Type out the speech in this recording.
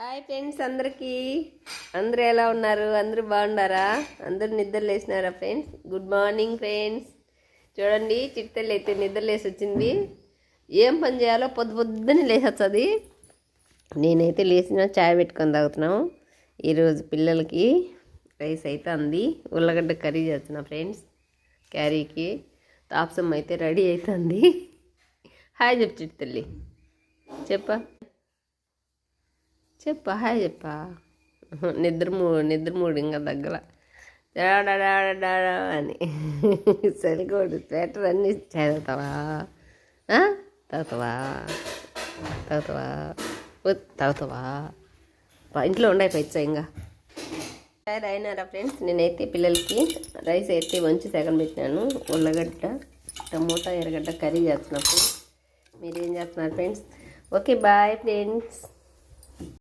Hi friends, అందరూ ఎలా ఉన్నారు? అందరూ బాగున్నారా? అందరూ నిద్ర లేసినారా ఫ్రెండ్స్? Good morning friends. చూడండి, చిట్టెలు అయితే నిద్ర లేసి వచ్చింది. ఏం పని చేయాలో పొద్దున్నే లేసొస్తుంది. నేనైతే లేచిన చాయ్ పెట్టుకొని తాగుతున్నాం. ఈరోజు పిల్లలకి రైస్ అయితే అంది. ఉల్లగడ్డ కర్రీ చేస్తున్నా ఫ్రెండ్స్. క్యారీకి తాప్సం అయితే రెడీ అవుతుంది. హాయ్ చెప్పు చిట్టెల్లి, హాయ్ చెప్పా. నిద్రమూడు ఇంకా దగ్గర అని సరికోడు స్వెటర్ అన్నీ చదువుతావా? తాగుతావా ఇంట్లో ఉండే పైచ్చా ఇంకా తయారు అయినారా ఫ్రెండ్స్? నేనైతే పిల్లలకి రైస్ అయితే మంచి సెగన్ పెట్టినాను. ఉల్లగడ్డ, టమోటా, ఎర్రగడ్డ కర్రీ చేస్తున్నప్పుడు మీరేం చేస్తున్నారు ఫ్రెండ్స్? Okay, bye friends.